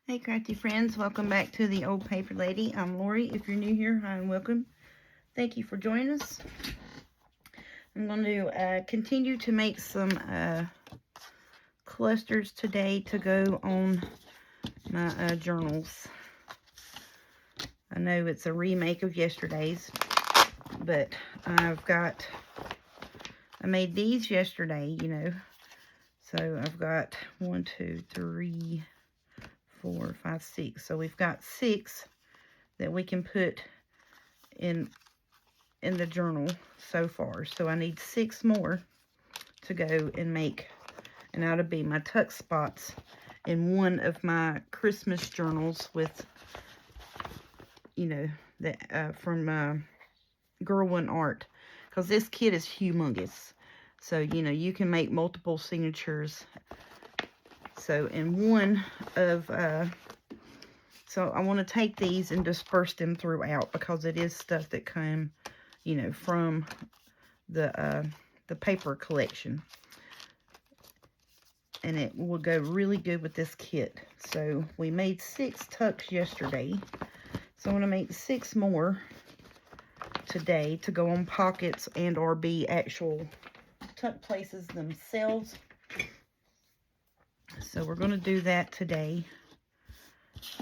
Hey crafty friends, welcome back to the Old Paper Lady. I'm Lori. If you're new here, hi and welcome. Thank you for joining us. I'm going to continue to make some clusters today to go on my journals. I know it's a remake of yesterday's, but I made these yesterday, So I've got 1, 2, 3, 4, 5, 6. So we've got 6 that we can put in the journal so far. So I need 6 more to go and make, and that'll be my tuck spots in one of my Christmas journals with, from Girl One Art, because this kit is humongous. So, you can make multiple signatures. So in one of, so I want to take these and disperse them throughout, because it is stuff that come, from the paper collection. And it will go really good with this kit. So we made 6 tucks yesterday. So I'm going to make 6 more today to go on pockets and or be actual tuck places themselves. So we're going to do that today.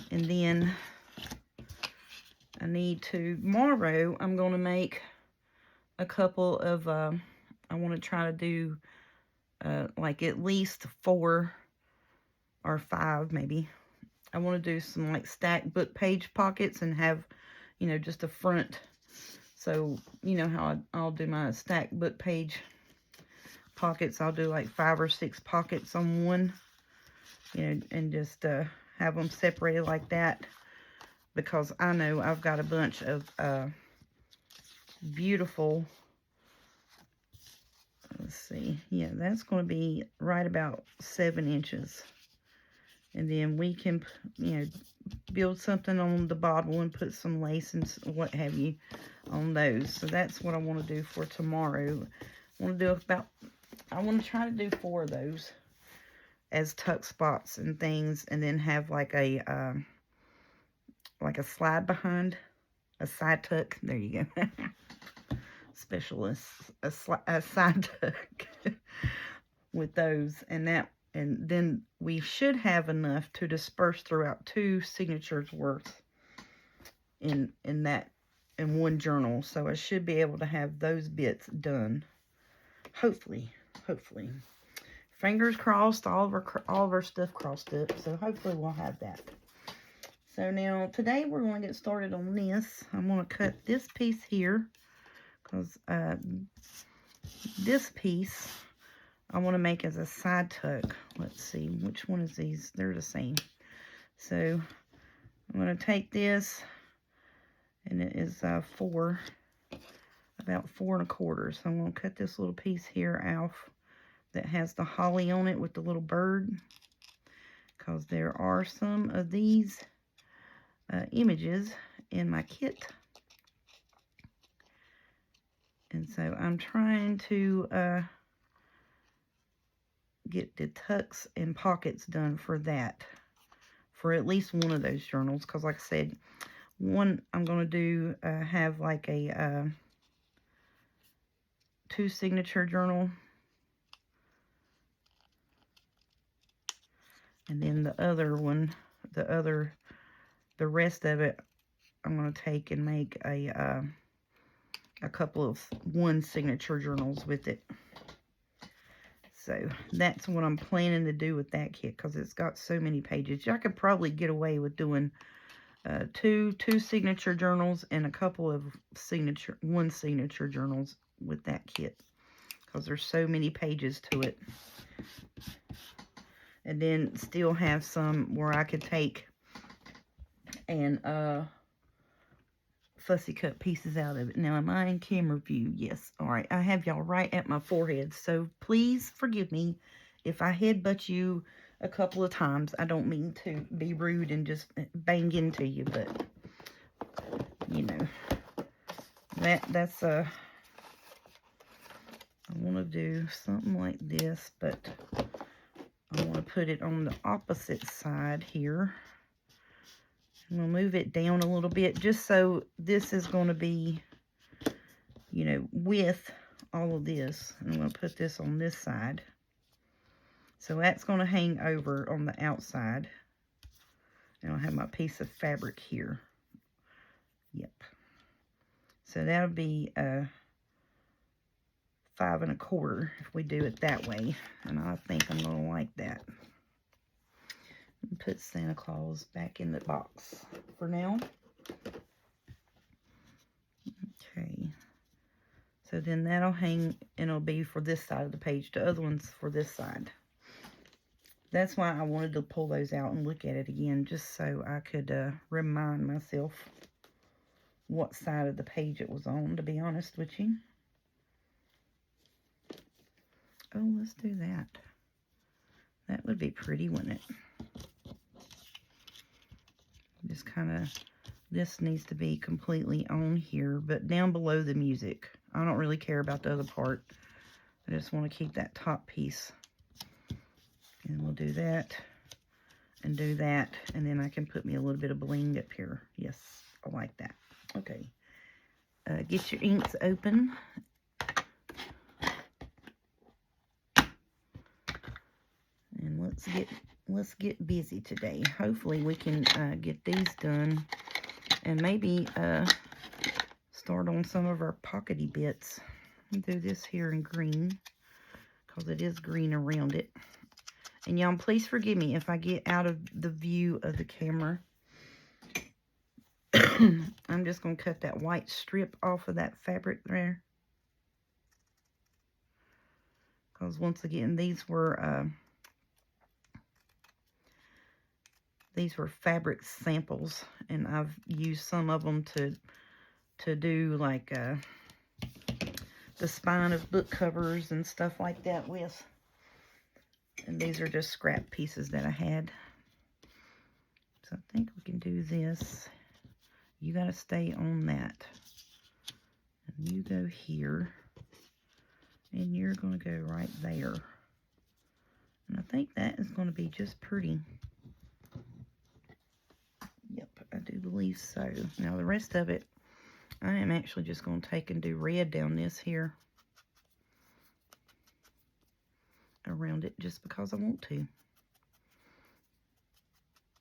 And then I need tomorrow I'm going to make a couple of, I want to try to do like at least 4 or 5 maybe. I want to do some like stacked book page pockets and have, just a front. So, how I'll do my stacked book page pockets. I'll do like 5 or 6 pockets on one, and just have them separated like that. Because I know I've got a bunch of beautiful, let's see, yeah, that's going to be right about 7 inches. And then we can, build something on the bottom and put some lace and what have you on those. So that's what I want to do for tomorrow. I want to try to do 4 of those as tuck spots and things, and then have like a slide behind, a side tuck. There you go. Specialist, a side tuck with those, and then we should have enough to disperse throughout 2 signatures worth in one journal. So I should be able to have those bits done. Hopefully. Fingers crossed, all of our stuff crossed up. So hopefully we'll have that. So now today we're going to get started on this. I'm going to cut this piece here, because this piece I want to make as a side tuck. Let's see, which one is these? They're the same. So I'm going to take this, and it is about 4 1/4. So I'm going to cut this little piece here off that has the holly on it with the little bird, because there are some of these images in my kit. And so I'm trying to get the tucks and pockets done for that, for at least one of those journals, because like I said, one I'm going to do have like a 2 signature journal, and then the other one, the rest of it, I'm going to take and make a couple of 1 signature journals with it. So that's what I'm planning to do with that kit, because it's got so many pages. I could probably get away with doing 2 signature journals and a couple of 1 signature journals with that kit, because there's so many pages to it. And then still have some where I could take and fussy cut pieces out of it. Now, am I in camera view? Yes. All right. I have y'all right at my forehead, so please forgive me if I headbutt you a couple of times. I don't mean to be rude and just bang into you, but that's I want to do something like this, but I want to put it on the opposite side here. I'm going to move it down a little bit just so this is going to be, you know, with all of this. I'm going to put this on this side. So that's going to hang over on the outside. And I'll have my piece of fabric here. Yep. So that'll be 5 1/4 if we do it that way. And I think I'm going to like that. Put Santa Claus back in the box for now. Okay. So then that'll hang, and it'll be for this side of the page. The other one's for this side. That's why I wanted to pull those out and look at it again, just so I could remind myself what side of the page it was on, to be honest with you. Oh, let's do that. That would be pretty, wouldn't it? Just kind of, this needs to be completely on here, but down below the music. I don't really care about the other part. I just want to keep that top piece. And we'll do that and do that. And then I can put me a little bit of bling up here. Yes, I like that. Okay. Get your inks open. And let's get busy today. Hopefully we can get these done. And maybe start on some of our pockety bits. Do this here in green, because it is green around it. And y'all, please forgive me if I get out of the view of the camera. I'm just going to cut that white strip off of that fabric there. Because once again, these were fabric samples. And I've used some of them to do like the spine of book covers and stuff like that with. And these are just scrap pieces that I had. So I think we can do this. You got to stay on that. And you go here. And you're going to go right there. And I think that is going to be just pretty. Yep, I do believe so. Now the rest of it, I am actually just going to take and do red down this here. Around it, just because I want to.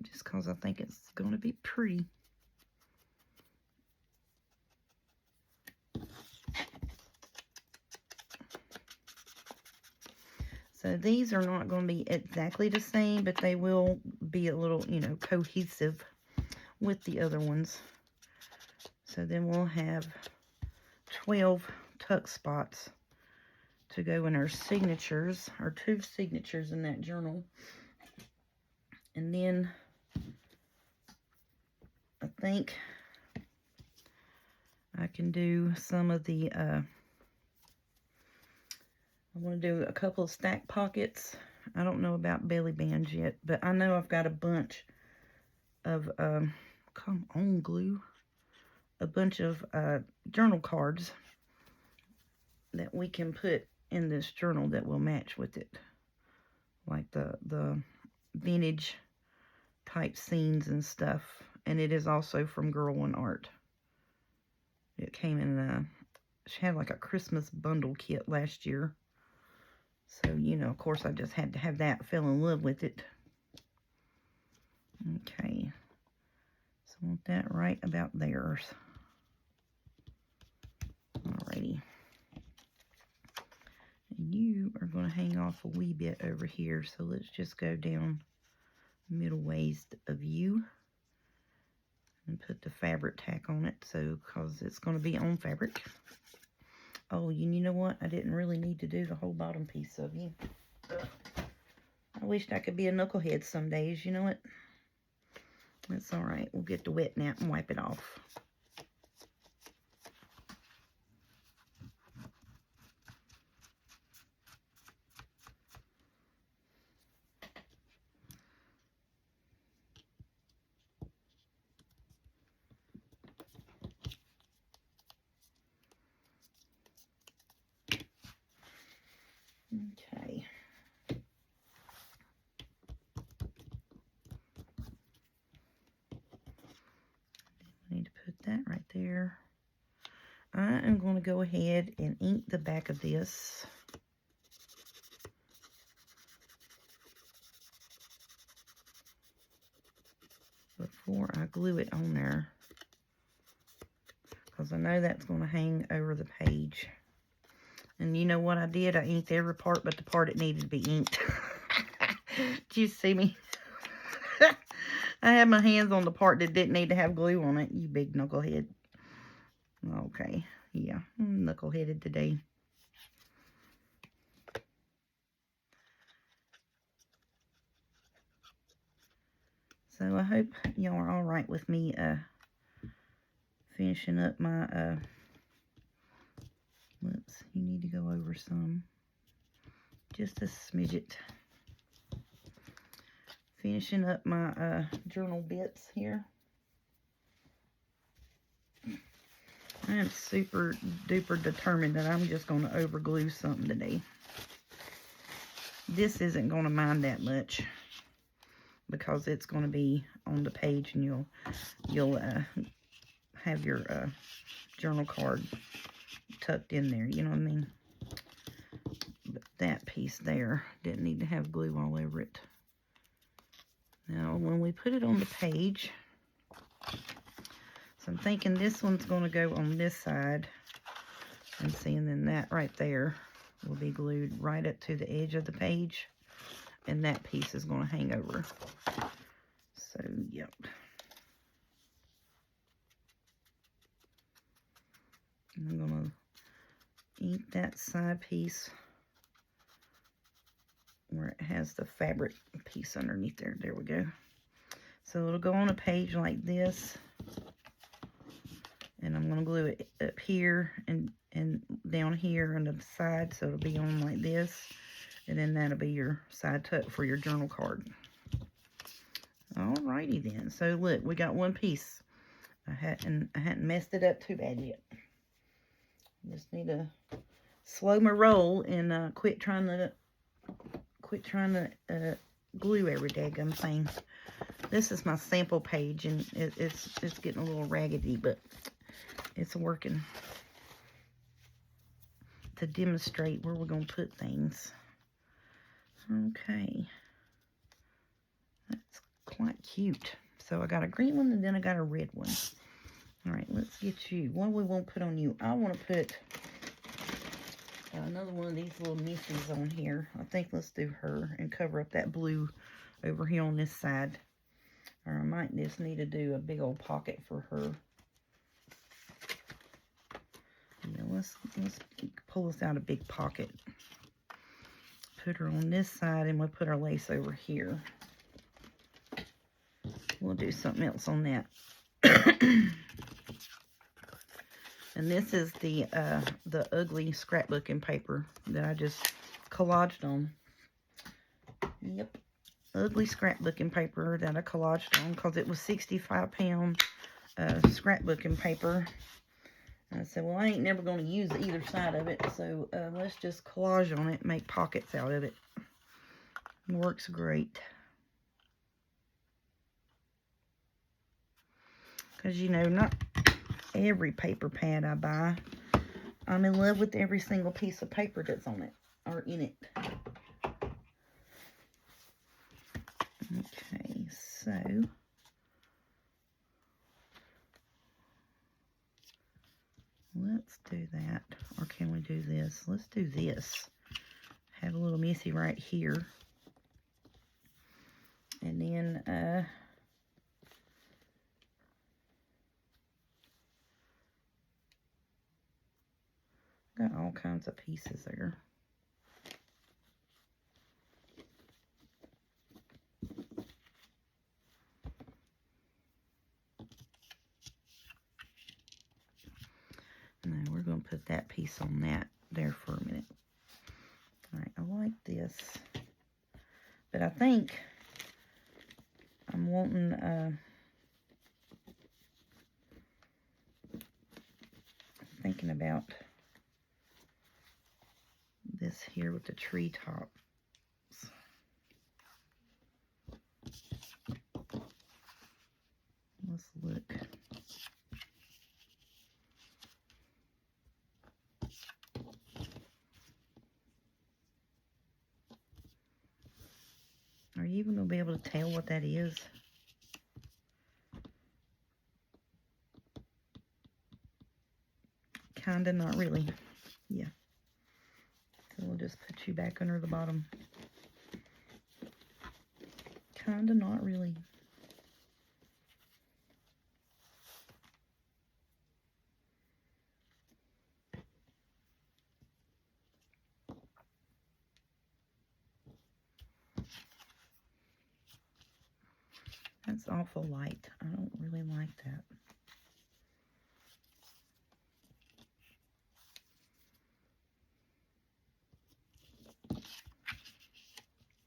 Just because I think it's going to be pretty. So these are not going to be exactly the same, but they will be a little, you know, cohesive with the other ones. So then we'll have 12 tuck spots to go in our signatures, our 2 signatures in that journal. And then I think I can do some of the, I want to do a couple of stack pockets. I don't know about belly bands yet, but I know I've got a bunch of, come on glue, a bunch of journal cards that we can put in this journal that will match with it. Like the vintage type scenes and stuff. And it is also from Girl One Art. It came in, she had like a Christmas bundle kit last year. So, you know, of course I just had to have that, fell in love with it. Okay. So I want that right about there. Alrighty. And you are going to hang off a wee bit over here. So let's just go down middle waist of you. And put the fabric tack on it. So, because it's going to be on fabric. Oh, you know what? I didn't really need to do the whole bottom piece of you. I wished I could be a knucklehead some days. You know what? That's alright. We'll get the wet nap and wipe it off. Okay. that right there. I am going to go ahead and ink the back of this. Before I glue it on there, because I know that's going to hang over the page. And you know what I did? I inked every part but the part it needed to be inked. Did you see me? I had my hands on the part that didn't need to have glue on it, you big knucklehead. Okay, yeah, I'm knuckleheaded today. So I hope y'all are all right with me finishing up my, whoops, you need to go over some, just a smidget. Finishing up my journal bits here. I am super duper determined that I'm just going to over glue something today. This isn't going to mind that much because it's going to be on the page, and you'll have your journal card tucked in there, you know what I mean? But that piece there didn't need to have glue all over it. Now when we put it on the page, so I'm thinking this one's going to go on this side, and see, and then that right there will be glued right up to the edge of the page, and that piece is going to hang over. So yep. I'm going to ink that side piece where it has the fabric piece underneath there. There we go. So it'll go on a page like this, and I'm going to glue it up here and down here on the side, so it'll be on like this, and then that'll be your side tuck for your journal card. Alrighty then. So look, we got one piece. I hadn't messed it up too bad yet. Just need to slow my roll and quit trying to glue every daggum thing. This is my sample page, and it's getting a little raggedy, but it's working to demonstrate where we're going to put things. Okay. That's quite cute. So I got a green one, and then I got a red one. All right, let's get you. What we won't put on you? I want to put another one of these little missies on here. I think let's do her and cover up that blue over here on this side. Or I might just need to do a big old pocket for her. Yeah, let's pull this out a big pocket. Put her on this side, and we'll put our lace over here. We'll do something else on that. And this is the ugly scrapbooking paper that I just collaged on. Yep, ugly scrapbooking paper that I collaged on because it was 65-pound scrapbooking paper. And I said, well, I ain't never going to use either side of it, so let's just collage on it and make pockets out of it. It works great. Because, you know, not every paper pad I buy, I'm in love with every single piece of paper that's on it, or in it. Okay, so let's do that. Or can we do this? Let's do this. Have a little missy right here. And then got all kinds of pieces there. Now we're going to put that piece on that there for a minute. All right, I like this. But I think I'm wanting, thinking about this here with the treetops. Let's look. you even going to be able to tell what that is? Kinda, not really. Yeah. So we'll just put you back under the bottom. Kinda, not really. That's awful light. I don't really like that.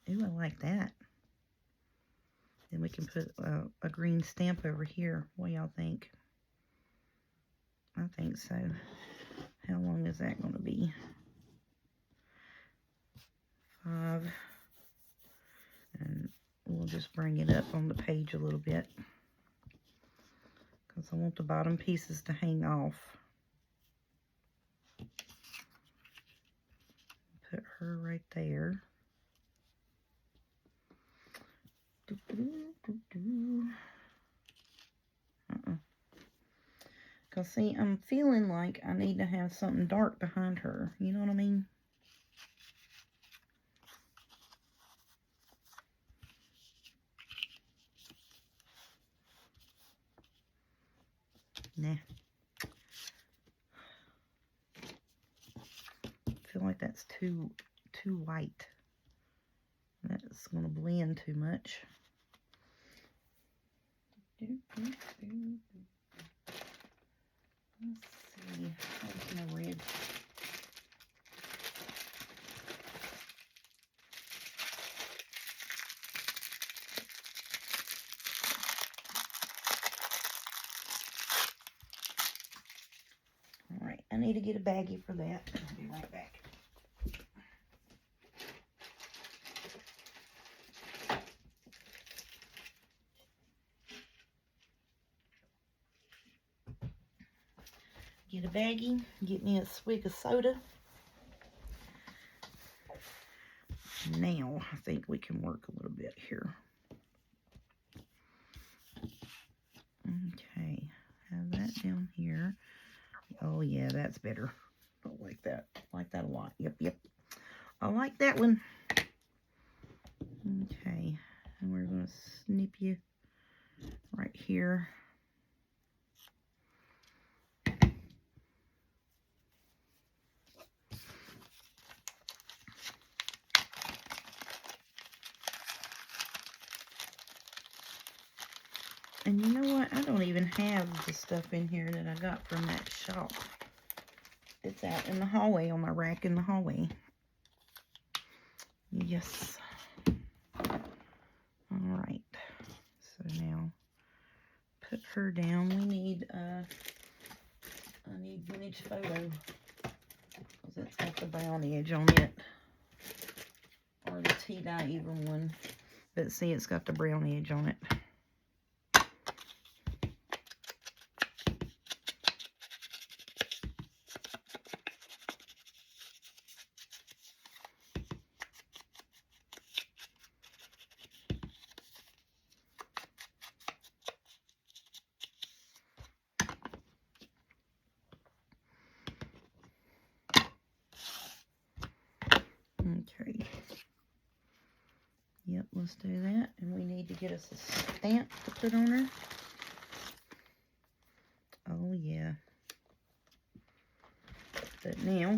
Ooh, I like that. Then we can put a green stamp over here. What y'all think? I think so. How long is that going to be? 5. And we'll just bring it up on the page a little bit, because I want the bottom pieces to hang off. Put her right there. Because, see, I'm feeling like I need to have something dark behind her. You know what I mean? Nah. I feel like that's too white. That's going to blend too much. Let's see. There's no red. All right, I need to get a baggie for that. I'll be right back. Get a baggie, get me a swig of soda. Now, I think we can work a little bit here. Okay, have that down here. Oh yeah, that's better. I like that. I like that a lot. Yep. I like that one. Okay, and we're going to snip you right here. And you know what? I don't even have the stuff in here that I got from that shop. It's out in the hallway, on my rack in the hallway. Yes. Alright. So now, put her down. We need, I need vintage photo. Because it's got the brown edge on it. Or the tea-dye even one. But see, it's got the brown edge on it. Okay. Yep, let's do that. And we need to get us a stamp to put on her. Oh, yeah. But now,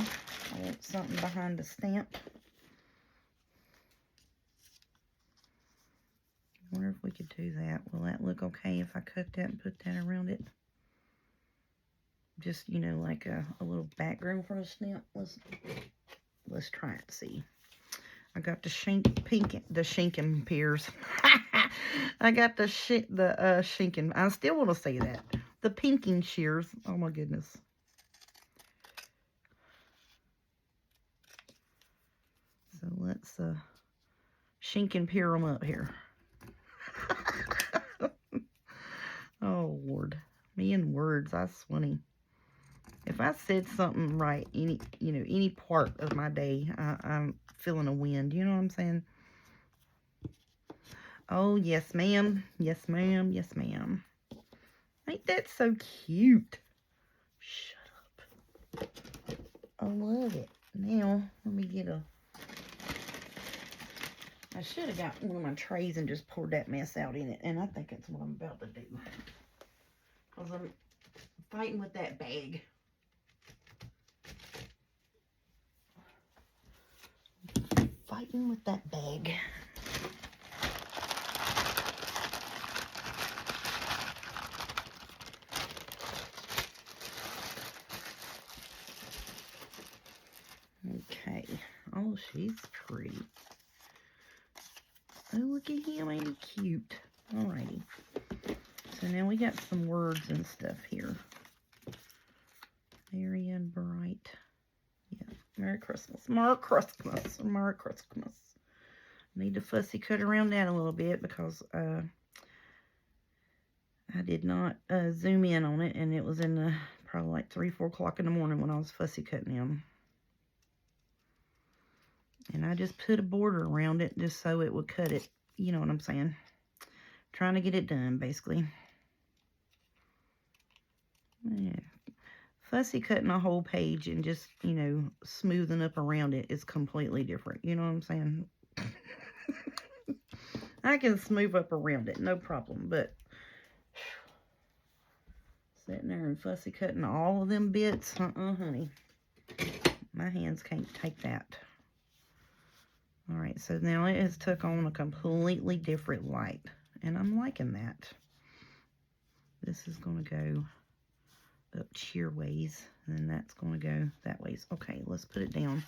I want something behind the stamp. I wonder if we could do that. Will that look okay if I cut that and put that around it? Just, you know, like a little background for a stamp. Let's try it, see. I got the Shinken pears. I got the Shinken. I still want to say that. The pinking shears. Oh my goodness. So let's Shinken pear them up here. Oh Lord, me and words. I swear. If I said something right, any part of my day, I'm feeling a wind. You know what I'm saying? Oh, yes, ma'am. Yes, ma'am. Yes, ma'am. Ain't that so cute? Shut up. I love it. Now, let me get a... I should have got one of my trays and just poured that mess out in it. And I think that's what I'm about to do. Because I'm fighting with that bag. Fighting with that bag. Okay. Oh, she's pretty. Oh, look at him. Ain't he cute? Alrighty. So now we got some words and stuff here. Merry and bright. Yeah. Merry Christmas. Merry Christmas. Merry Christmas. Need to fussy cut around that a little bit because I did not zoom in on it, and it was in the probably like 3, 4 o'clock in the morning when I was fussy cutting them. And I just put a border around it just so it would cut it. You know what I'm saying? Trying to get it done, basically. Yeah. Fussy cutting a whole page and just, you know, smoothing up around it is completely different. You know what I'm saying? I can smooth up around it, no problem. But sitting there and fussy cutting all of them bits, honey. My hands can't take that. Alright, so now it has took on a completely different light. And I'm liking that. This is going to go up cheer ways. And then that's going to go that ways. Okay, let's put it down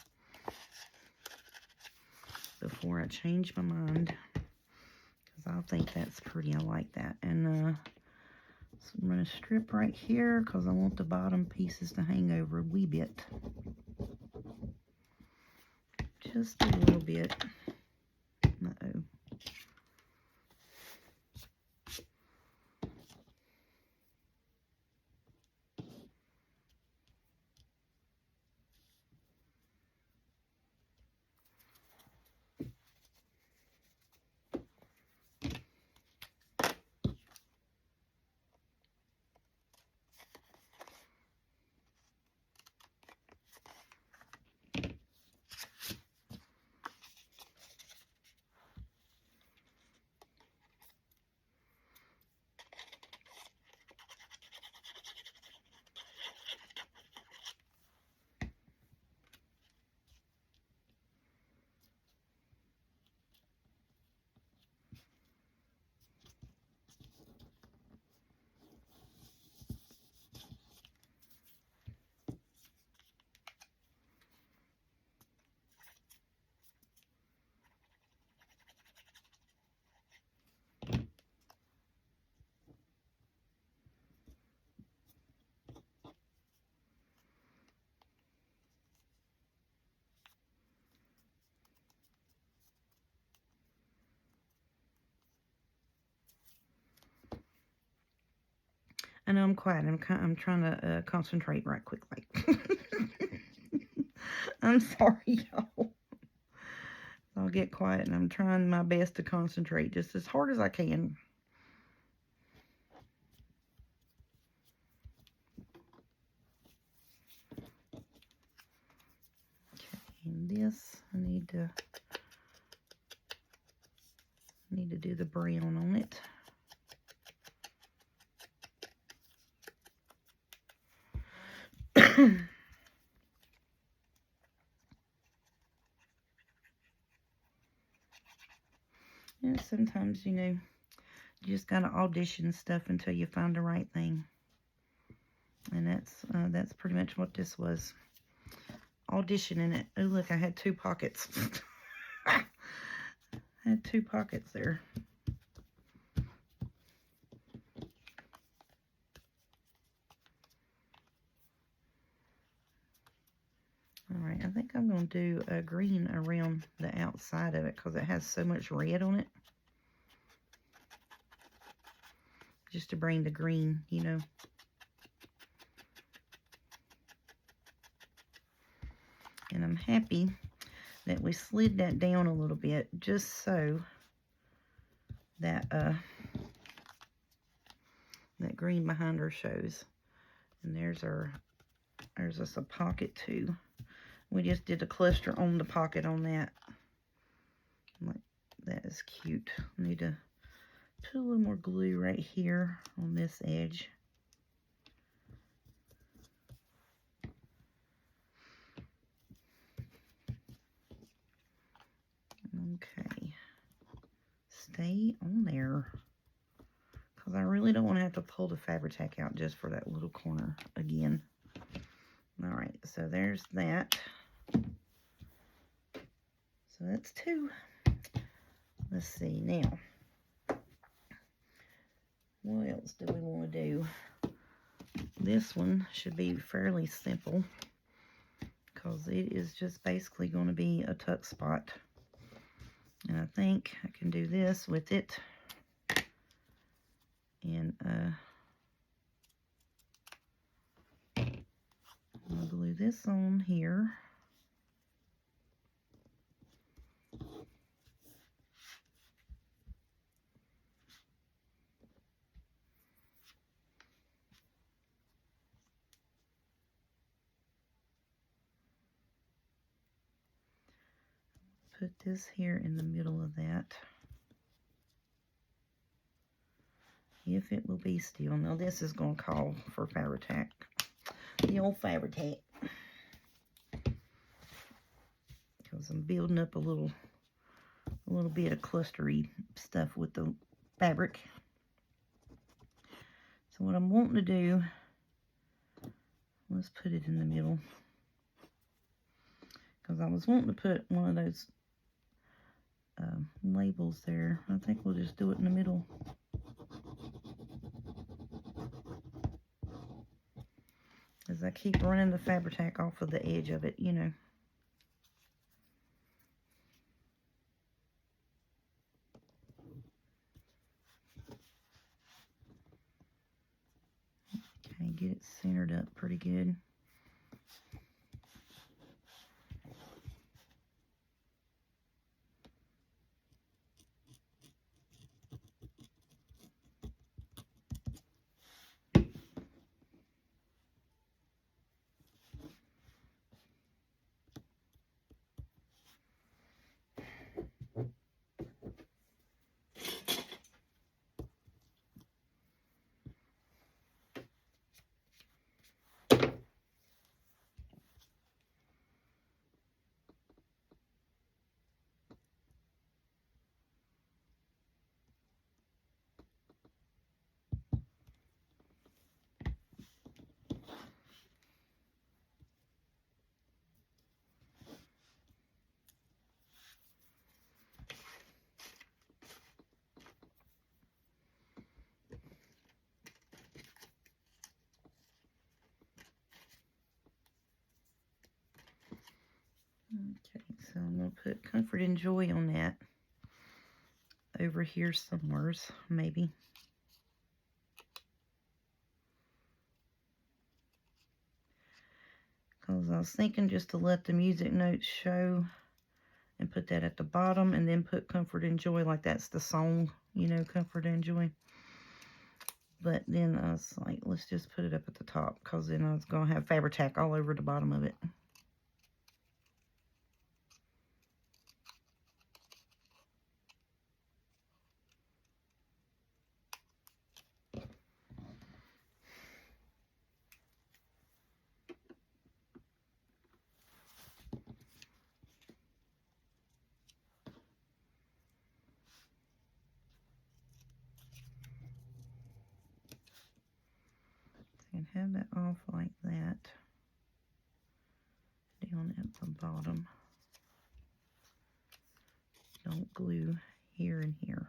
before I change my mind. Because I think that's pretty. I like that. And so I'm going to strip right here because I want the bottom pieces to hang over a wee bit. Just a little bit. Uh-oh. I know I'm quiet. I'm trying to concentrate right quick. Like, I'm sorry, y'all. I'll get quiet, and I'm trying my best to concentrate just as hard as I can. Okay, and this I need to do the brown on it. And sometimes, you know, you just gotta audition stuff until you find the right thing. And that's pretty much what this was. Auditioning it. Oh, look, I had 2 pockets. I had 2 pockets there. Alright, I think I'm going to do a green around the outside of it because it has so much red on it. Just to bring the green, you know. And I'm happy that we slid that down a little bit just so that that green behind her shows. And there's us a pocket too. We just did a cluster on the pocket on that. Like, that is cute. I need to put a little more glue right here on this edge. Okay. Stay on there. Because I really don't want to have to pull the Fabri-Tac out just for that little corner again. Alright, so there's that. So that's 2. Let's see now. What else do we want to do? This one should be fairly simple because it is just basically going to be a tuck spot. And I think I can do this with it. And I'll glue this on here. Put this here in the middle of that. If it will be still. Now this is going to call for Fabri-Tac. The old Fabri-Tac. Because I'm building up a little bit of clustery stuff with the fabric. So what I'm wanting to do, let's put it in the middle. Because I was wanting to put one of those labels there. I think we'll just do it in the middle. As I keep running the Fabri-Tac off of the edge of it, you know. Okay, get it centered up pretty good. Okay, so I'm going to put Comfort and Joy on that. Over here somewheres, maybe. Because I was thinking just to let the music notes show and put that at the bottom and then put Comfort and Joy like that's the song, you know, Comfort and Joy. But then I was like, let's just put it up at the top because then I was going to have Fabri-Tac all over the bottom of it. And have that off like that. Down at the bottom. Don't glue here and here.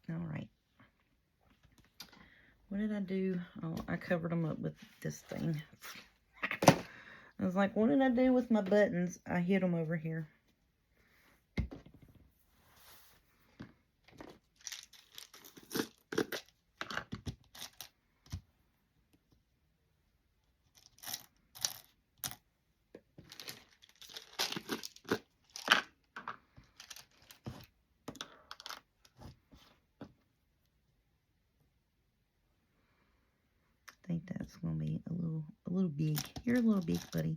All right. did I do? Oh, I covered them up with this thing. I was like, what did I do with my buttons? I hid them over here. I think that's gonna be a little big. You're a little big, buddy.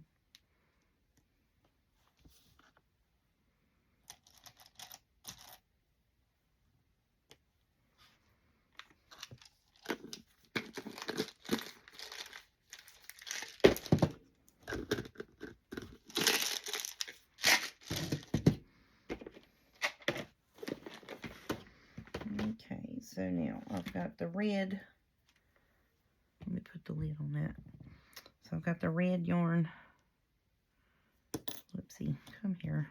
Okay, so now I've got the red. Let me put the lid on that. So I've got the red yarn. Whoopsie, come here.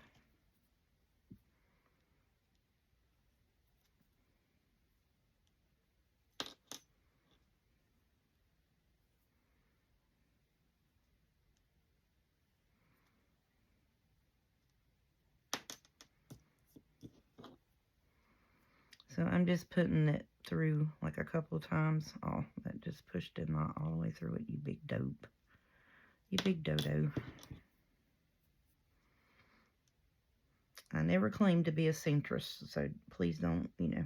So I'm just putting it through like a couple of times. Oh, that just pushed the knot all the way through it, you big dope. You big dodo. I never claimed to be a seamstress, so please don't, you know.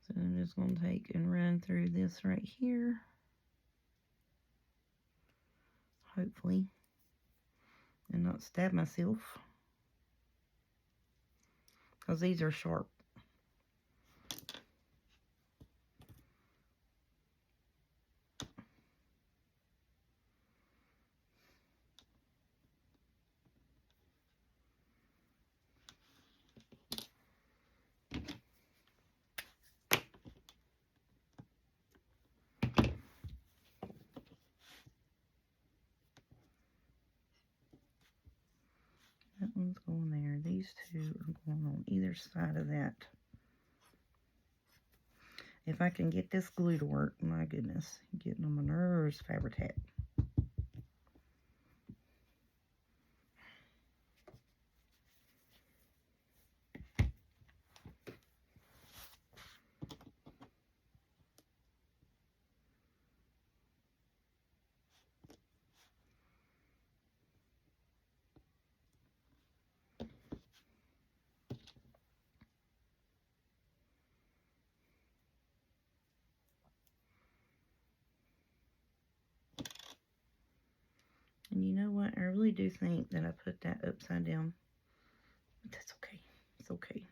So I'm just going to take and run through this right here. Hopefully. And not stab myself. Because these are sharp. That one's going there. These two are going on either side of that. If I can get this glue to work, my goodness, getting on my nerves, Fabri-Tac. And you know what? I really do think that I put that upside down. But that's okay. It's okay.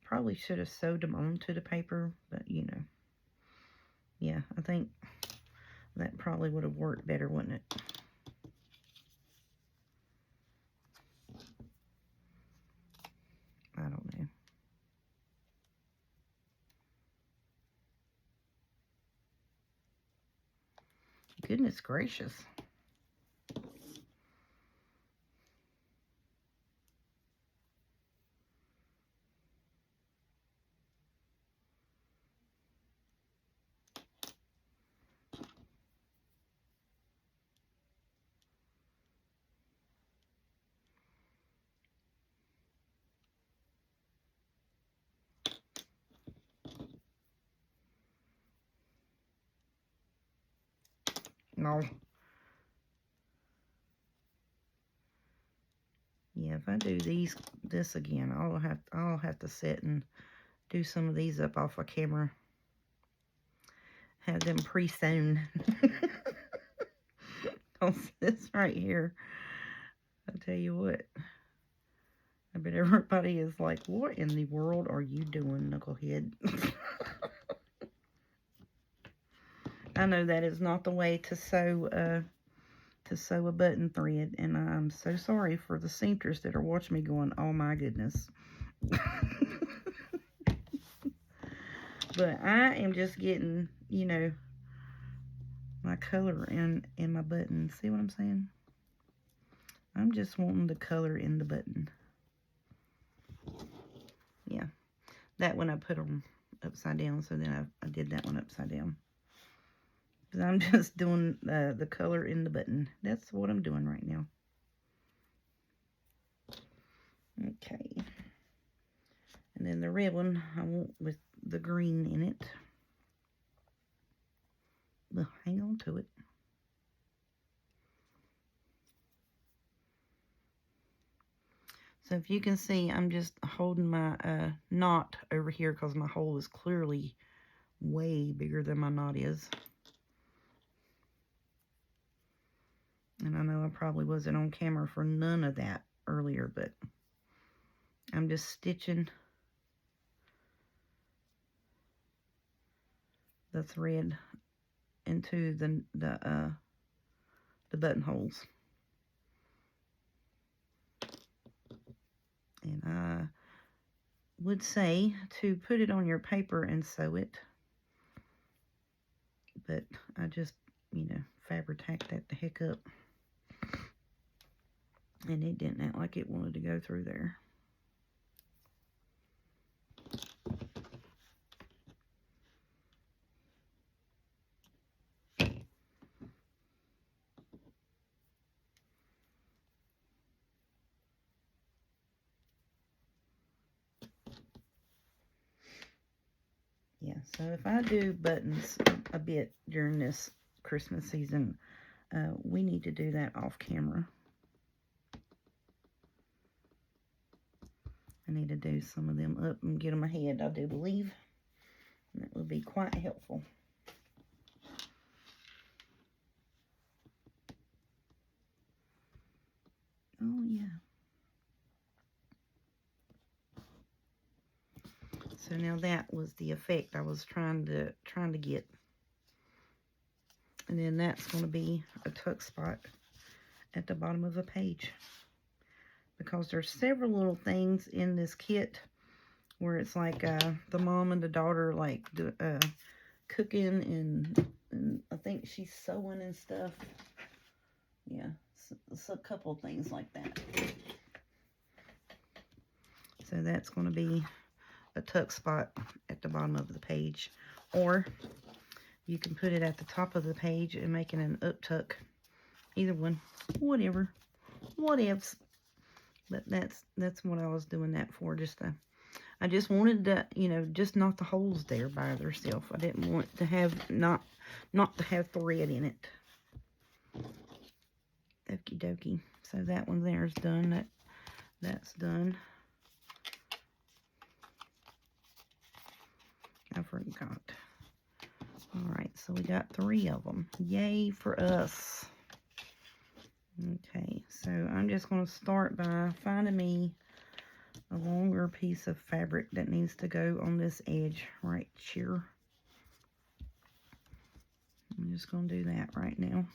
Probably should have sewed them onto the paper, but you know. Yeah, I think that probably would have worked better, wouldn't it? I don't know. Goodness gracious. No. Yeah, if I do this again, I'll have to sit and do some of these up off a camera. Have them pre-sewn. This right here, I'll tell you what. I bet everybody is like, what in the world are you doing, knucklehead? I know that is not the way to sew a button thread, and I'm so sorry for the seamstress that are watching me going, oh my goodness. But I am just getting, you know, my color in my buttons. See what I'm saying? I'm just wanting the color in the button. Yeah, that one I put them upside down, so then I did that one upside down. But I'm just doing the color in the button. That's what I'm doing right now. Okay. And then the red one I want with the green in it. Well, hang on to it. So if you can see, I'm just holding my knot over here because my hole is clearly way bigger than my knot is. And I know I probably wasn't on camera for none of that earlier, but I'm just stitching the thread into the buttonholes. And I would say to put it on your paper and sew it, but I just, you know, Fabri-Tac that the heck up. And it didn't act like it wanted to go through there. Yeah, so if I do buttons a bit during this Christmas season, we need to do that off camera. I need to do some of them up and get them ahead, I do believe. And that would be quite helpful. Oh, yeah. So now that was the effect I was trying to get. And then that's going to be a tuck spot at the bottom of the page. Because there's several little things in this kit where it's like the mom and the daughter like cooking and I think she's sewing and stuff. Yeah, it's a couple things like that. So that's going to be a tuck spot at the bottom of the page, or you can put it at the top of the page and make it an up tuck. Either one, whatever, whatevs. But that's what I was doing that for. I just wanted to, you know, just not the holes there by themselves. I didn't want to have not to have thread in it. Okie dokie. So that one there is done. That's done. I forgot. Alright, so we got 3 of them. Yay for us. Okay, so I'm just going to start by finding me a longer piece of fabric that needs to go on this edge right here. I'm just going to do that right now.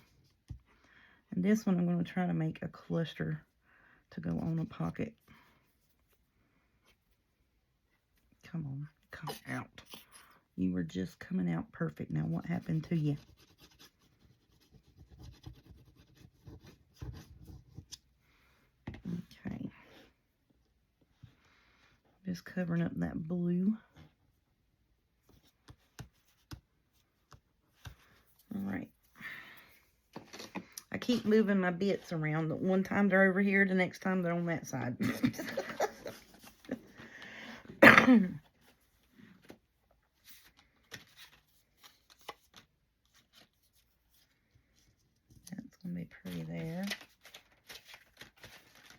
And this one I'm going to try to make a cluster to go on a pocket. Come on, come out. You were just coming out perfect. Now what happened to you? Okay. Just covering up that blue. Alright. I keep moving my bits around. One time they're over here, the next time they're on that side. That's going to be pretty there.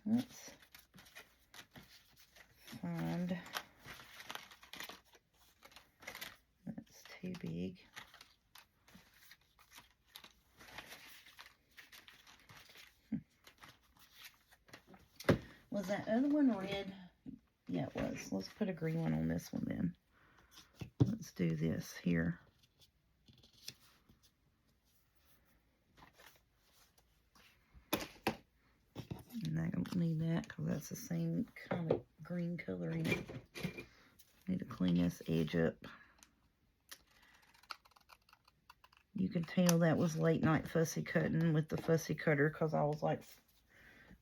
Let's find... That's too big. Was that other one red? Yeah, it was. Let's put a green one on this one then. Let's do this here. And I don't need that because that's the same kind of green color in it. Need to clean this edge up. You can tell that was late night fussy cutting with the fussy cutter because I was like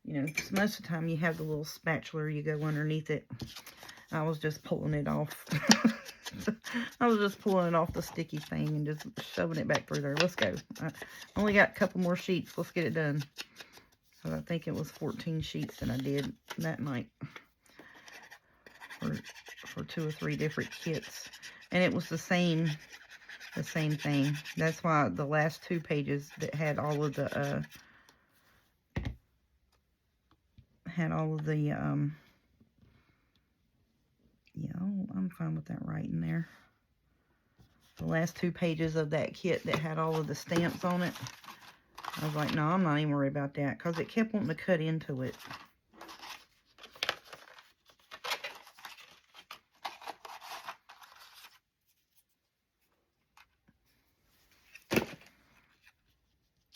you know, 'cause most of the time you have the little spatula, you go underneath it. I was just pulling it off. I was just pulling it off the sticky thing and just shoving it back through there. Let's go. I only got a couple more sheets. Let's get it done. So I think it was 14 sheets that I did that night for 2 or 3 different kits. And it was the same thing. That's why the last 2 pages that had all of the yeah, I'm fine with that right in there. The last 2 pages of that kit that had all of the stamps on it, I was like, no, I'm not even worried about that, because it kept wanting to cut into it.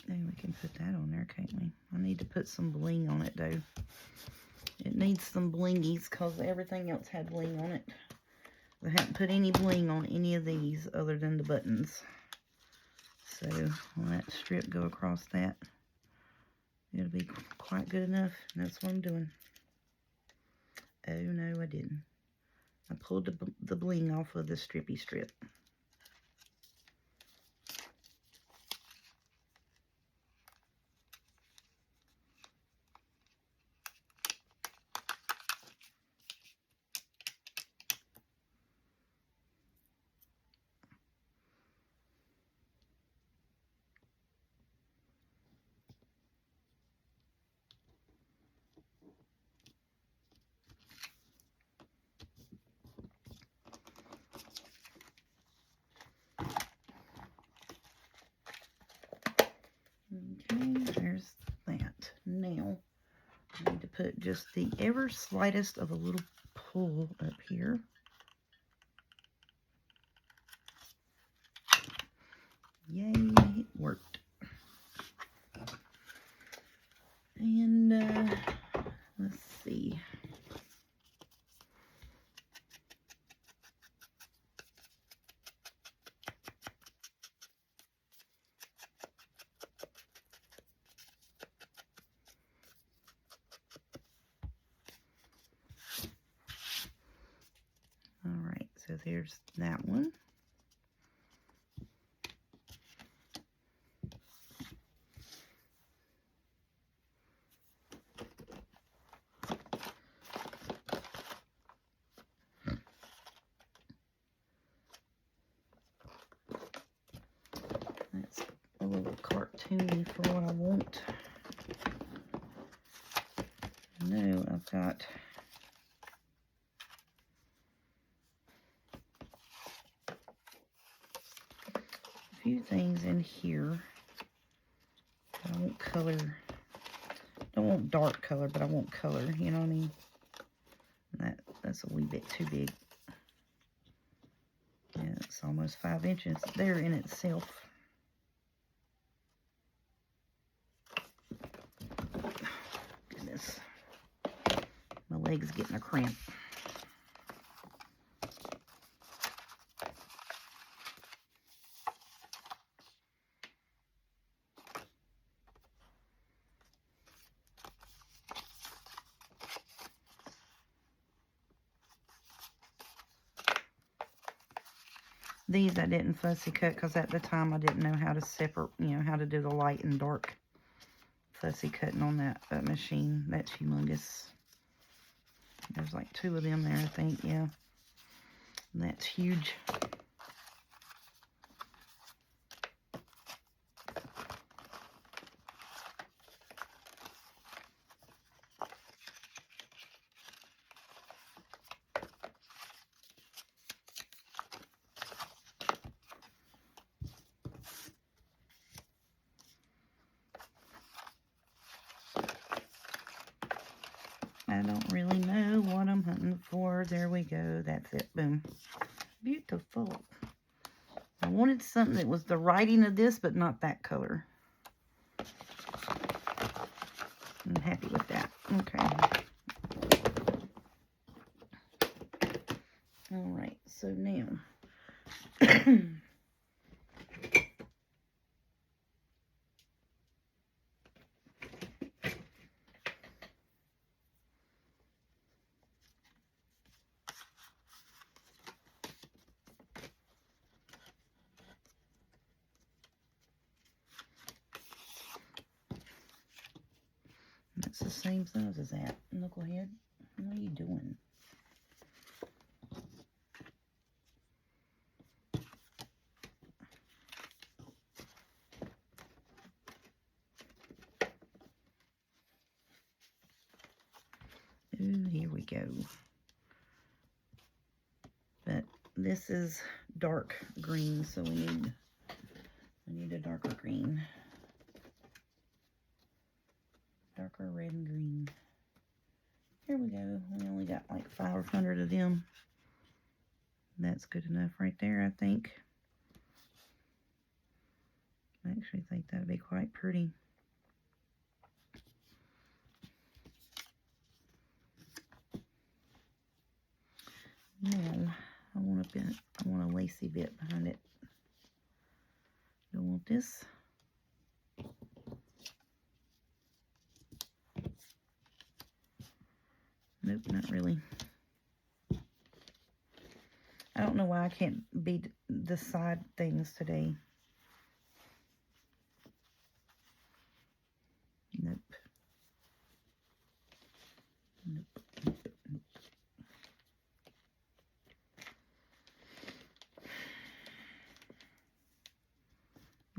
And we can put that on there, can't we? I need to put some bling on it, though. It needs some blingies, because everything else had bling on it. I haven't put any bling on any of these other than the buttons. So, will that strip go across that? It'll be quite good enough. That's what I'm doing. Oh, no, I didn't. I pulled the bling off of the strippy strip. Okay, there's that. Now, I need to put just the ever slightest of a little pull up here. Yay, it worked. And, let's see. All right, so there's that one. That's a little cartoony for what I want. No, I've got a few things in here. I want color. I don't want dark color, but I want color, you know what I mean? That's a wee bit too big. Yeah, it's almost 5 inches there in itself. Goodness. My leg's getting a cramp. These I didn't fussy cut because at the time I didn't know how to separate, you know, how to do the light and dark fussy cutting on that machine. That's humongous. There's like 2 of them there, I think, yeah. And that's huge. I don't really know what I'm hunting for. There we go. That's it. Boom. Beautiful. I wanted something that was the writing of this, but not that color. I'm happy with that. Okay. All right. So now. It's the same size as that. Knucklehead, what are you doing? Ooh, here we go. But this is dark green, so we need a darker green. Darker red and green. Here we go. We only got like 500 of them. That's good enough right there, I think. I actually think that'd be quite pretty. Now, I want a lacy bit behind it. Don't want this. Nope, not really. I don't know why I can't beat the side things today. Nope. Nope. Nope. Nope.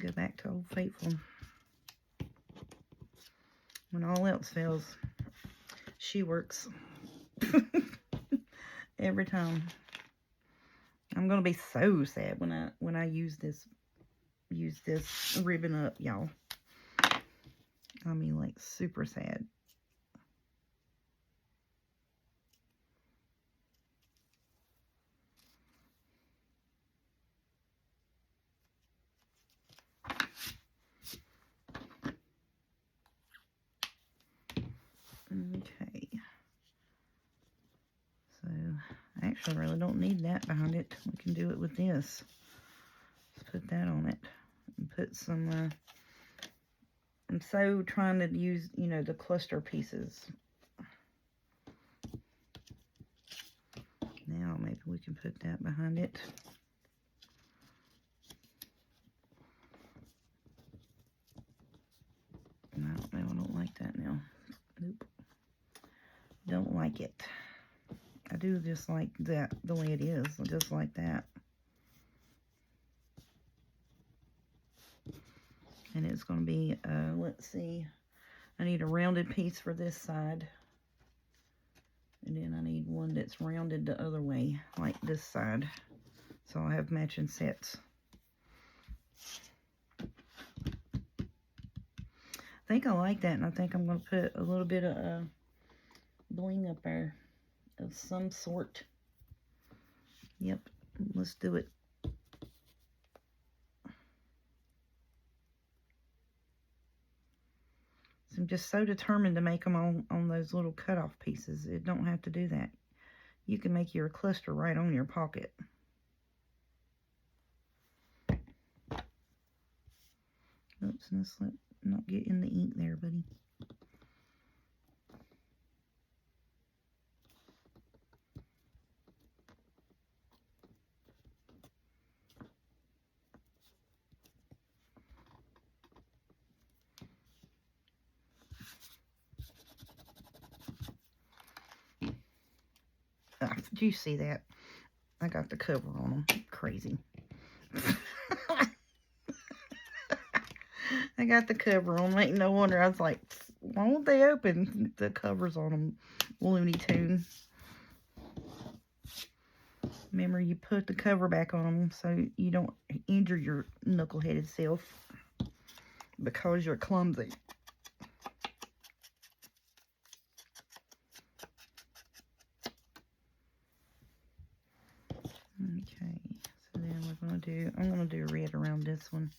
Go back to Old Faithful. When all else fails, she works. Every time. I'm gonna be so sad when I use this ribbon up, y'all. I mean, like, super sad. Okay. So, I actually really don't need that behind it. We can do it with this. Let's put that on it. And put some, I'm so trying to use, you know, the cluster pieces. Now, maybe we can put that behind it. No, I don't like that now. Nope. Don't like it. I do just like that the way it is, just like that. And it's going to be, let's see, I need a rounded piece for this side. And then I need one that's rounded the other way, like this side. So I'll have matching sets. I think I like that, and I think I'm going to put a little bit of bling up there of some sort. Yep, let's do it. So I'm just so determined to make them on those little cutoff pieces. It don't have to do that. You can make your cluster right on your pocket. Oops, let's not get in the ink there, buddy. Do you see that? I got the cover on them. Crazy. I got the cover on. Ain't no wonder. I was like, why won't they open? The covers on them. Looney Tune. Remember, you put the cover back on them so you don't injure your knuckle-headed self because you're clumsy. Okay, so then we're going to do, I'm going to do red around this one.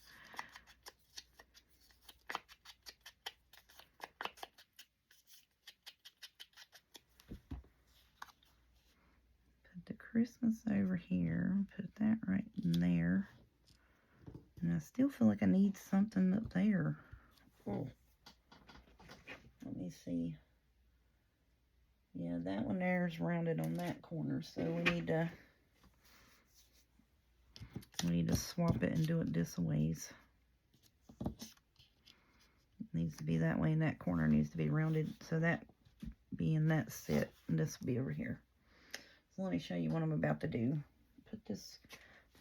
Put the Christmas over here, put that right in there. And I still feel like I need something up there. Oh. Let me see. Yeah, that one there is rounded on that corner, so we need to swap it and do it this ways. Needs to be that way, and that corner needs to be rounded. So that being that set, and this will be over here. So let me show you what I'm about to do. Put this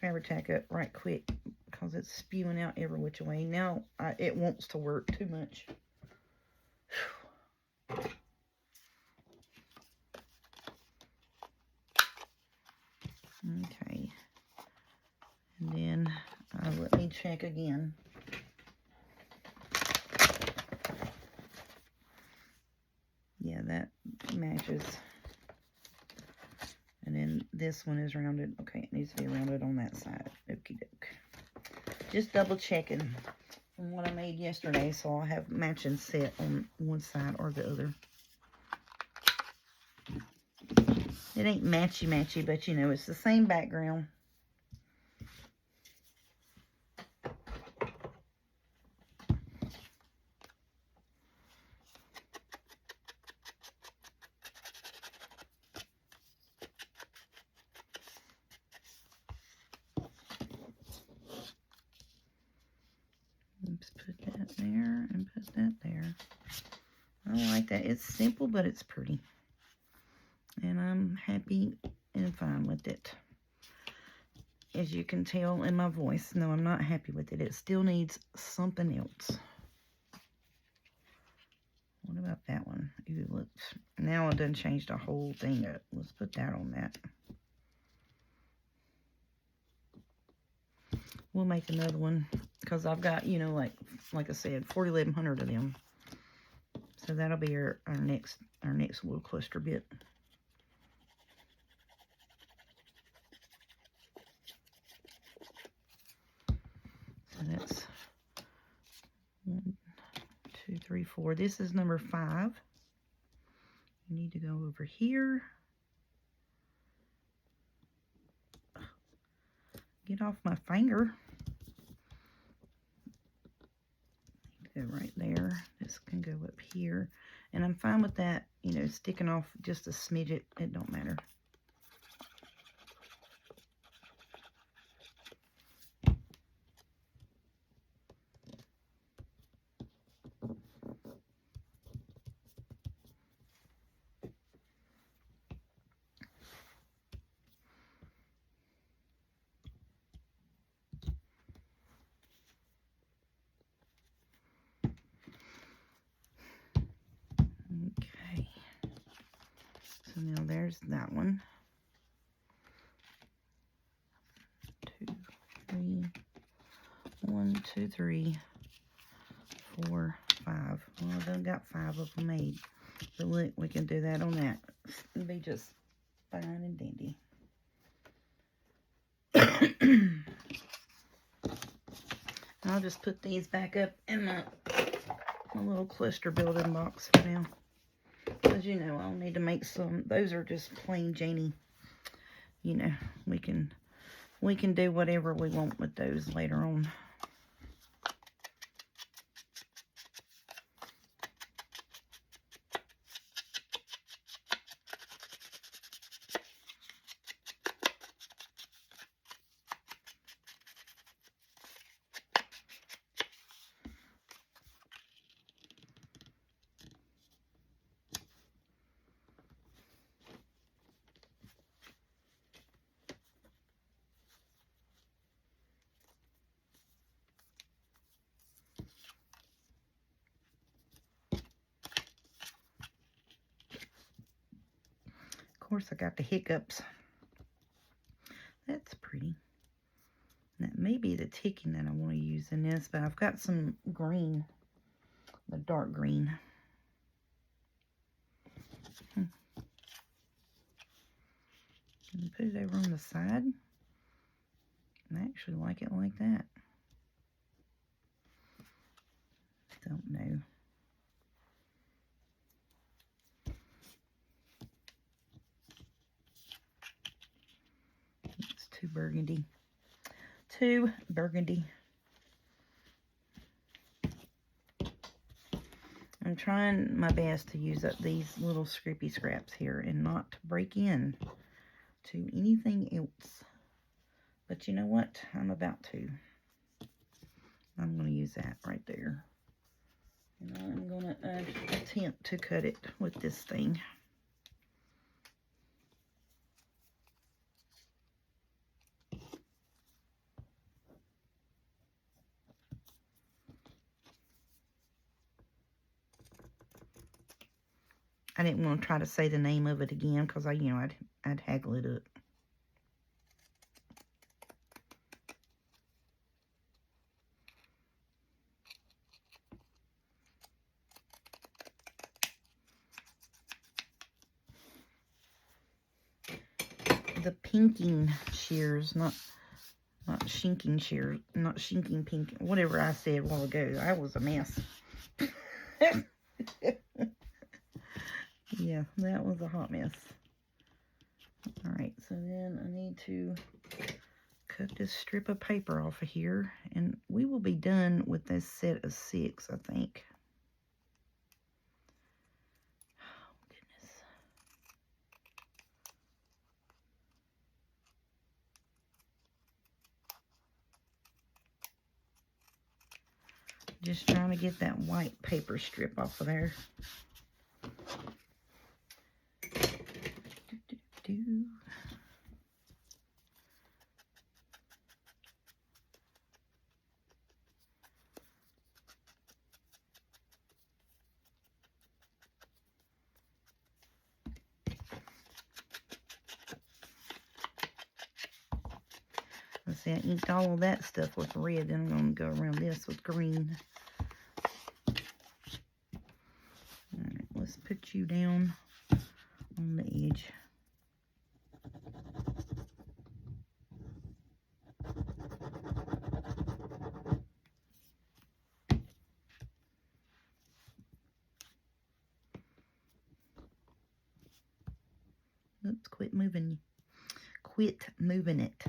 Fabri-Tac up right quick because it's spewing out every which way. Now it wants to work too much. Okay. And then let me check again. Yeah, that matches. And then this one is rounded. Okay, it needs to be rounded on that side. Okie doke. Just double checking from what I made yesterday, so I'll have matching set on one side or the other. It ain't matchy-matchy, but you know, it's the same background. Let's put that there and put that there. I like that. It's simple, but it's pretty. And I'm happy and fine with it. As you can tell in my voice, no, I'm not happy with it. It still needs something else. What about that one? Ooh, look. Now it done changed the whole thing up. Let's put that on that. We'll make another one because I've got, you know, like I said, 4,100 of them. So that'll be our next little cluster bit. So that's 1, 2, 3, 4. This is number 5. You need to go over here. Get off my finger. Go right there. This can go up here. And I'm fine with that, you know, sticking off just a smidget. It don't matter. Okay. So now there's that one. 2, 3. 1, 2, 3, 4, 5. Well, I've done got 5 of them made. But look, we can do that on that. It'll be just fine and dandy. I'll just put these back up in my little cluster building box for now. Because, you know, I'll need to make some. Those are just plain Janie. You know, we can do whatever we want with those later on. Of course, I got the hiccups. That's pretty. That may be the ticking that I want to use in this, but I've got some green, the dark green. And put it over on the side. I actually like it like that. Don't know. It's too burgundy. Too burgundy. I'm trying my best to use up these little scrappy scraps here and not break in to anything else. But you know what? I'm about to. I'm going to use that right there. And I'm going to attempt to cut it with this thing. I didn't want to try to say the name of it again because I'd haggle it up. The pinking shears, not shinking shears, not shinking pink, whatever I said a while ago. I was a mess. Yeah, that was a hot mess. Alright, so then I need to cut this strip of paper off of here, and we will be done with this set of 6, I think. Oh, goodness. Just trying to get that white paper strip off of there. Let's see, I inked all of that stuff with red, then I'm going to go around this with green. Alright, let's put you down on the edge. Oops, quit moving. Quit moving it.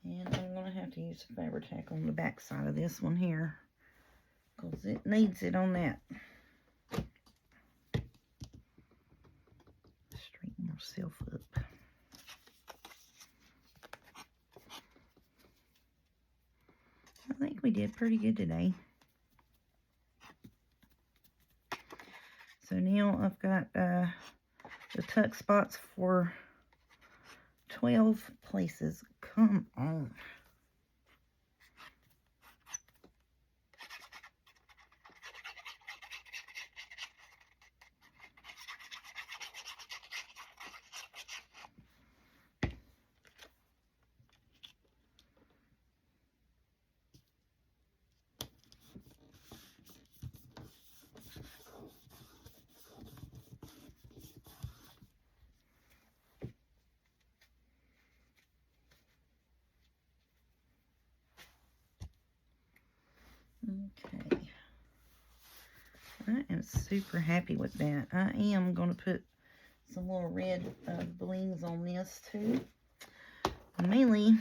And I'm going to have to use some Fabri-Tac on the back side of this one here, because it needs it on that. Straighten yourself up. I think we did pretty good today. So now I've got the tuck spots for 12 places. Come on. Okay, I am super happy with that. I am going to put some little red blings on this too, mainly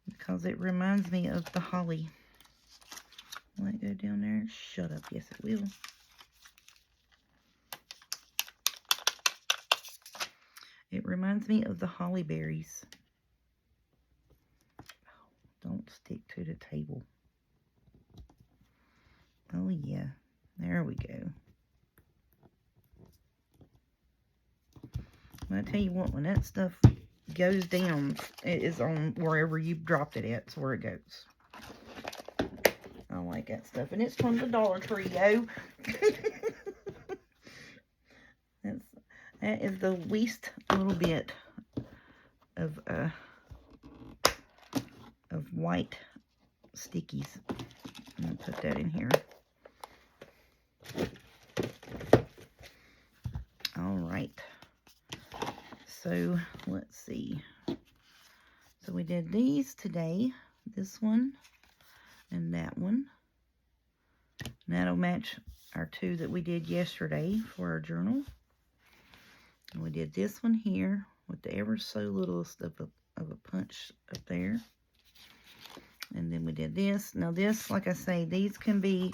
because it reminds me of the holly. Will it go down there? Shut up. Yes, it will. It reminds me of the holly berries. Oh, don't stick to the table. Oh, yeah. There we go. I tell you what, when that stuff goes down, it is on wherever you dropped it at. It's where it goes. I like that stuff. And it's from the Dollar Tree, yo. That is the least little bit of white stickies. I'm going to put that in here. All right. So, let's see. So, we did these today. This one and that one. And that'll match our 2 that we did yesterday for our journal. And we did this one here with the ever so little of a punch up there. And then we did this. Now this, like I say, these can be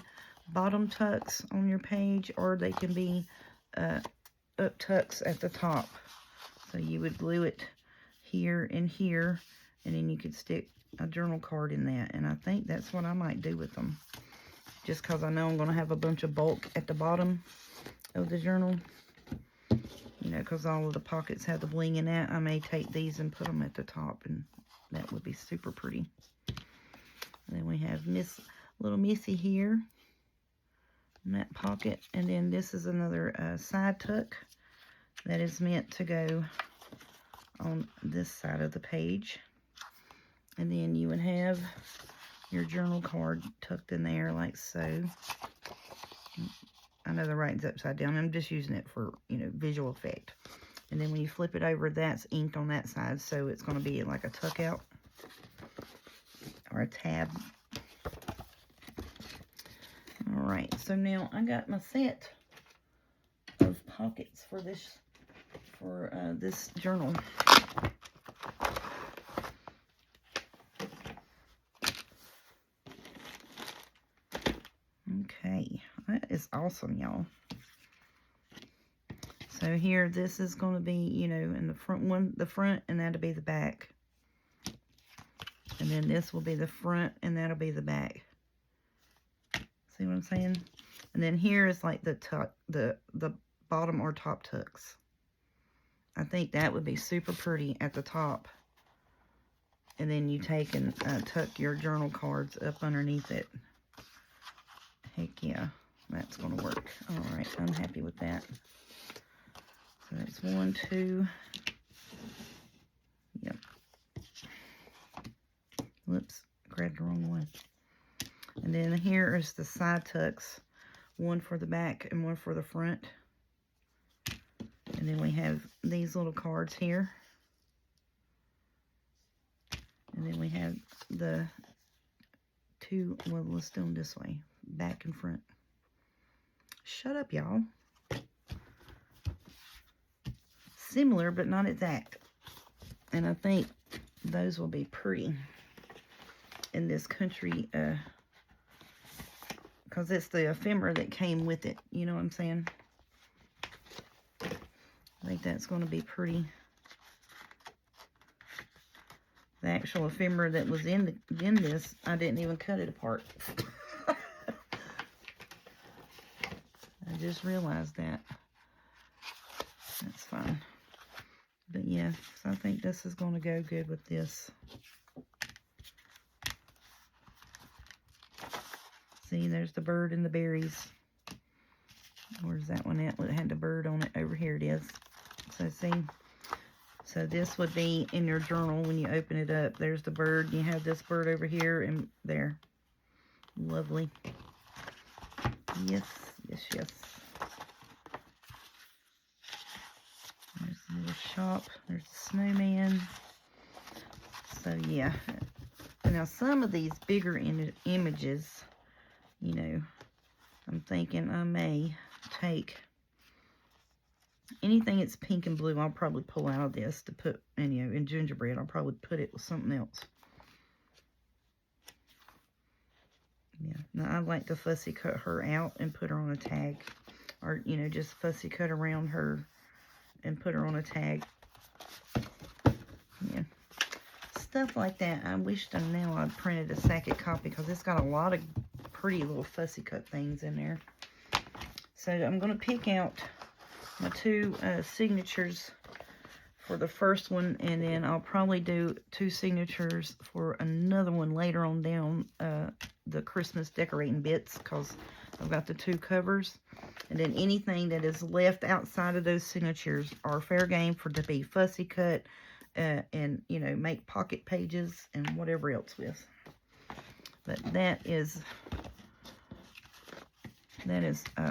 bottom tucks on your page, or they can be up tucks at the top. So you would glue it here and here, and then you could stick a journal card in that. And I think that's what I might do with them. Just because I know I'm going to have a bunch of bulk at the bottom of the journal. You know, because all of the pockets have the bling in that. I may take these and put them at the top, and that would be super pretty. And then we have little Missy here in that pocket. And then this is another side tuck that is meant to go on this side of the page. And then you would have your journal card tucked in there like so. I know the writing's upside down. I'm just using it for, you know, visual effect. And then when you flip it over, that's inked on that side, so it's going to be like a tuck out or a tab. All right, so now I got my set of pockets for this journal. Okay, that is awesome, y'all. So here, this is going to be, you know, in the front, and that'll be the back. And then this will be the front, and that'll be the back. See what I'm saying? And then here is like the tuck, the bottom or top tucks. I think that would be super pretty at the top. And then you take and tuck your journal cards up underneath it. Heck yeah, that's going to work. All right, I'm happy with that. So that's 1, 2. Yep. Whoops, grabbed the wrong one. And then here is the side tucks. One for the back and one for the front. And then we have these little cards here. And then we have the two, well, let's do them this way. Back and front. Shut up, y'all. Similar, but not exact. And I think those will be pretty in this country, because it's the ephemera that came with it. You know what I'm saying? I think that's going to be pretty. The actual ephemera that was in this, I didn't even cut it apart. I just realized that. That's fine. But yeah, so I think this is going to go good with this. See, there's the bird and the berries. Where's that one at? It had the bird on it. Over here it is. So see, so this would be in your journal when you open it up. There's the bird. You have this bird over here and there. Lovely. Yes, yes, yes. There's the little shop. There's the snowman. So yeah. Now some of these bigger images, you know, I'm thinking I may take anything that's pink and blue. I'll probably pull out of this to put, and you know, in gingerbread, I'll probably put it with something else. Yeah, now I like to fussy cut her out and put her on a tag, or you know, just fussy cut around her and put her on a tag. Yeah, stuff like that. I wish that now I'd printed a Sackett copy, because it's got a lot of pretty little fussy cut things in there. So I'm going to pick out my two signatures for the first one, and then I'll probably do 2 signatures for another one later on down the Christmas decorating bits, because I've got the 2 covers. And then anything that is left outside of those signatures are fair game for to be fussy cut and, you know, make pocket pages and whatever else with. But that is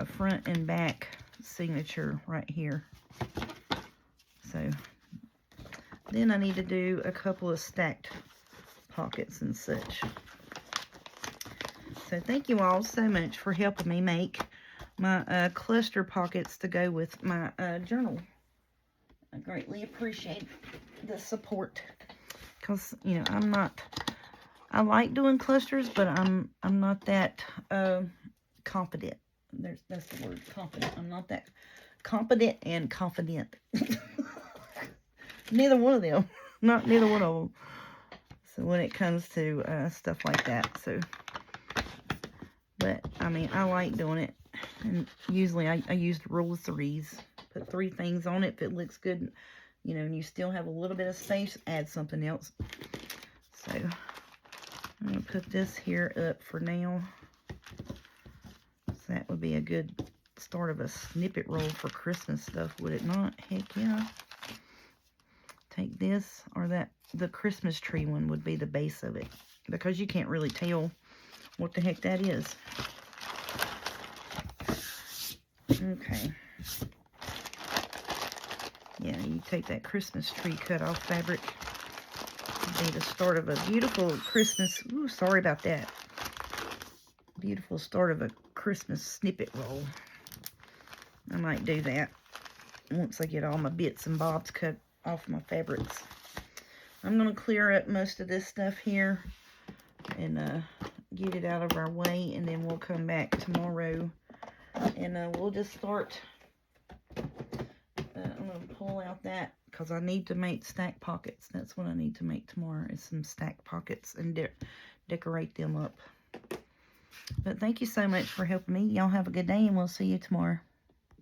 front and back signature right here. So then I need to do a couple of stacked pockets and such. So thank you all so much for helping me make my cluster pockets to go with my journal. I greatly appreciate the support, because you know I like doing clusters, but I'm not that confident. That's the word, confident. I'm not that competent and confident. Neither one of them. Not neither one of them. So when it comes to stuff like that. So, but, I mean, I like doing it. And usually I use the rule of threes. Put 3 things on it. If it looks good, you know, and you still have a little bit of space, add something else. So, I'm going to put this here up for now. So that would be a good start of a snippet roll for Christmas stuff, would it not? Heck yeah. Take this, or that, the Christmas tree one would be the base of it. Because you can't really tell what the heck that is. Okay. Yeah, you take that Christmas tree cut-off fabric. It'll be the start of a beautiful Christmas... Ooh, sorry about that. Beautiful start of a Christmas snippet roll. I might do that once I get all my bits and bobs cut off my fabrics. I'm going to clear up most of this stuff here and get it out of our way, and then we'll come back tomorrow and we'll just start. I'm going to pull out that because I need to make stack pockets. That's what I need to make tomorrow, is some stack pockets and decorate them up. But thank you so much for helping me. Y'all have a good day, and we'll see you tomorrow.